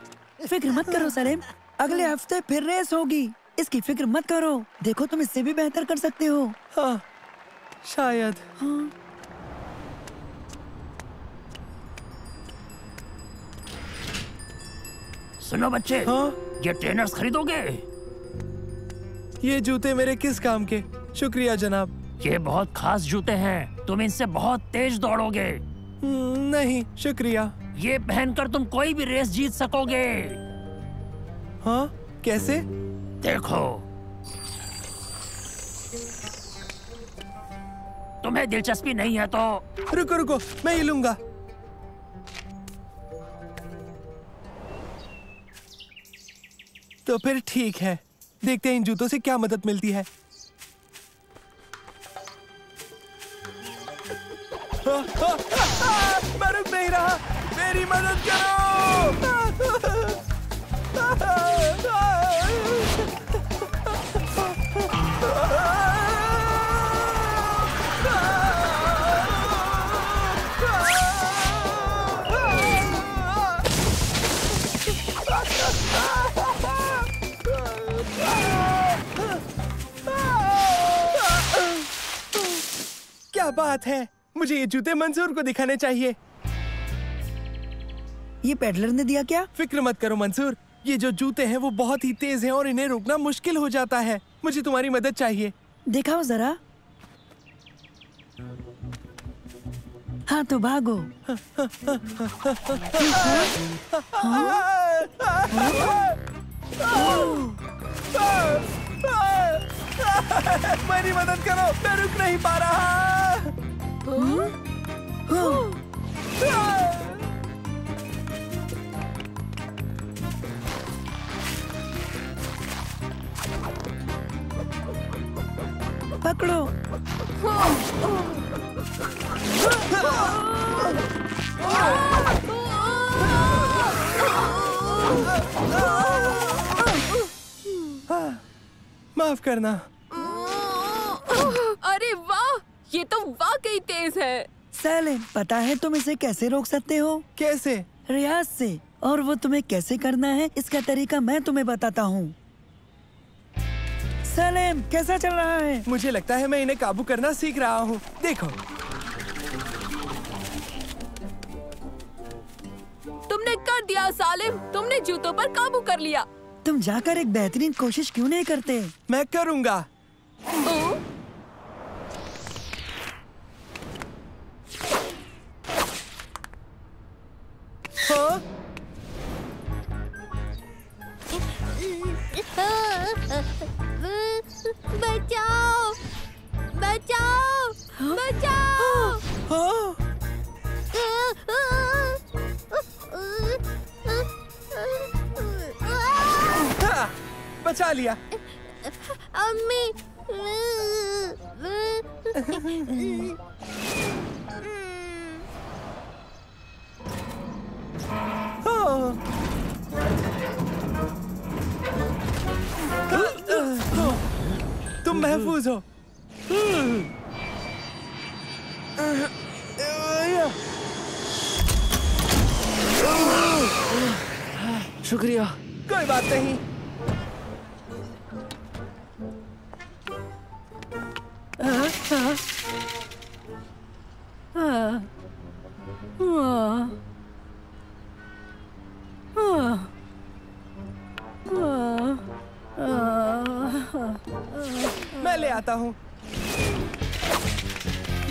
फिक्र मत करो सलेम, अगले हफ्ते फिर रेस होगी। इसकी फिक्र मत करो। देखो, तुम इससे भी बेहतर कर सकते हो। हाँ, शायद। हाँ। सुनो बच्चे, हाँ? ये ट्रेनर्स खरीदोगे? ये जूते मेरे किस काम के? शुक्रिया जनाब। ये बहुत खास जूते हैं, तुम इनसे बहुत तेज दौड़ोगे। नहीं शुक्रिया। ये पहनकर तुम कोई भी रेस जीत सकोगे। हाँ, कैसे? देखो, तुम्हें दिलचस्पी नहीं है तो रुको रुको, मैं ही लूंगा। तो फिर ठीक है, देखते हैं इन जूतों से क्या मदद मिलती है। मैं रुक नहीं रहा, मेरी मदद करो। क्या बात है, मुझे ये जूते मंसूर को दिखाने चाहिए। ये पेडलर ने दिया क्या? फिक्र मत करो मंसूर, ये जो जूते हैं वो बहुत ही तेज हैं और इन्हें रोकना मुश्किल हो जाता है। मुझे तुम्हारी मदद चाहिए। दिखाओ जरा। हाँ तो भागो। मेरी मदद करो, मैं रुक नहीं पा रहा। पकड़ो। माफ करना। अरे वाह, ये तो वाकई तेज है। सैलिम, पता है तुम इसे कैसे रोक सकते हो? कैसे? रियाज से। और वो तुम्हें कैसे करना है इसका तरीका मैं तुम्हें बताता हूँ। सैलिम, कैसा चल रहा है? मुझे लगता है मैं इन्हें काबू करना सीख रहा हूँ। देखो। तुमने कर दिया सालिम, तुमने जूतों पर काबू कर लिया। तुम जाकर एक बेहतरीन कोशिश क्यों नहीं करते? मैं करूँगा। हाँ? बचाओ, बचाओ, बचाओ। हाँ? हाँ, बचा लिया। अम्मी। तुम महफूज हो। शुक्रिया। कोई बात नहीं। मैं ले आता हूँ।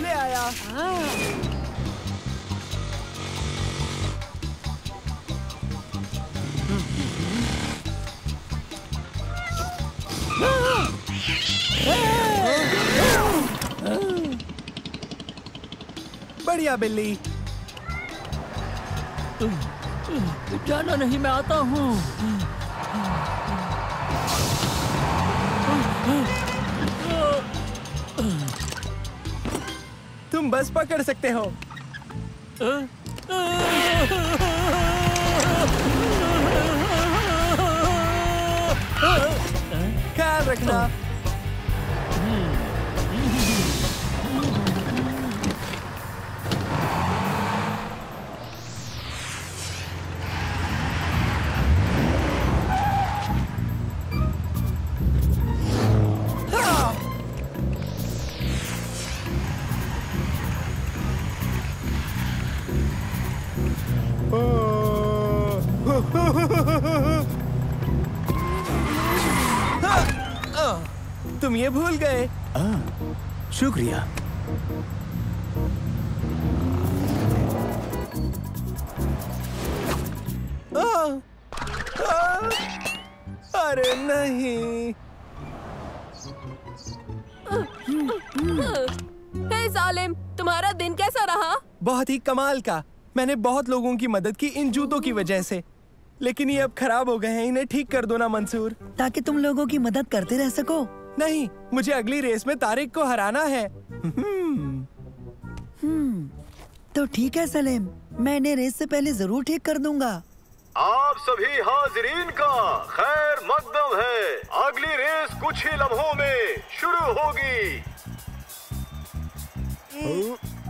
ले आया। बढ़िया बिल्ली। जाना नहीं, मैं आता हूँ। तुम बस पकड़ सकते हो। ख्याल रखना। तुम ये भूल गए। शुक्रिया। अरे नहीं। हे सालिम, तुम्हारा दिन कैसा रहा? बहुत ही कमाल का। मैंने बहुत लोगों की मदद की इन जूतों की वजह से, लेकिन ये अब खराब हो गए हैं। इन्हें ठीक कर दो ना मंसूर। ताकि तुम लोगों की मदद करते रह सको। नहीं, मुझे अगली रेस में तारिक को हराना है। तो ठीक है सलीम, मैं इन्हें रेस से पहले जरूर ठीक कर दूंगा। आप सभी हाजिरीन का खैर मकदम है। अगली रेस कुछ ही लम्हों में शुरू होगी।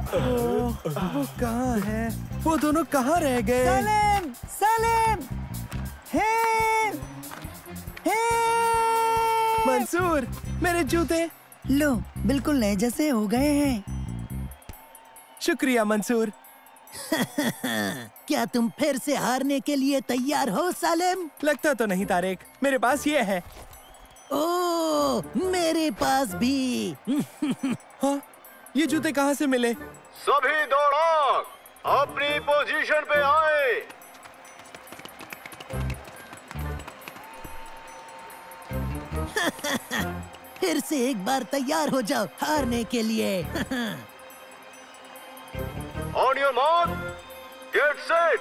वो कहाँ है? वो दोनों कहाँ रह गए? सलीम, सलीम, हे, मंसूर, मेरे जूते। लो, बिल्कुल नए जैसे हो गए हैं। शुक्रिया मंसूर। क्या तुम फिर से हारने के लिए तैयार हो सालेम? लगता तो नहीं तारिक, मेरे पास ये है। ओह, मेरे पास भी। हाँ, ये जूते कहाँ से मिले? सभी दौड़ाक अपनी पोजीशन पे आए। फिर से एक बार तैयार हो जाओ हारने के लिए। On your mark, get set,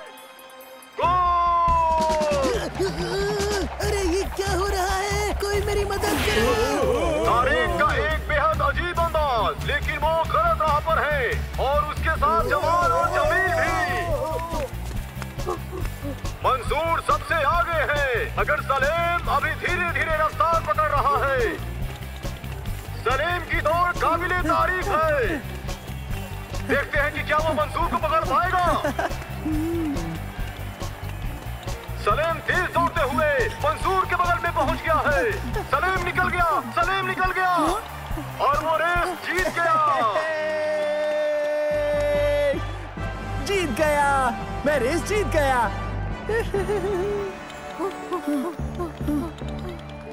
go! अरे ये क्या हो रहा है? कोई मेरी मदद करो। तारिक का एक बेहद अजीब अंदाज, लेकिन वो गलत राह पर है और उसके साथ जमाल और जमील भी। मंसूर सबसे आगे है, मगर सलेम अभी धीरे धीरे रफ्तार पकड़ रहा है। सलेम की दौड़ काबिले तारीफ है। देखते हैं कि क्या वो मंसूर को पकड़ पाएगा। सलेम तेज दौड़ते हुए मंसूर के बगल में पहुंच गया है। सलेम निकल गया और वो रेस जीत गया। जीत गया, मैं रेस जीत गया।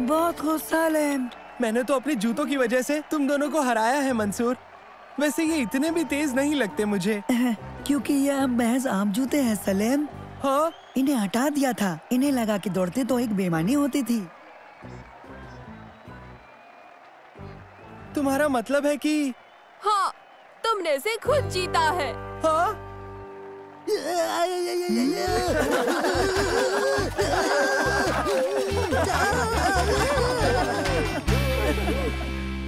बहुत खुश सालेम। मैंने तो अपने जूतों की वजह से तुम दोनों को हराया है मंसूर। वैसे ये इतने भी तेज नहीं लगते मुझे। क्योंकि ये अब महज आम जूते हैं सलेम। हाँ, इन्हें हटा दिया था। इन्हें लगा के दौड़ते तो एक बेईमानी होती थी। तुम्हारा मतलब है कि हाँ, तुमने इसे खुद जीता है। हाँ?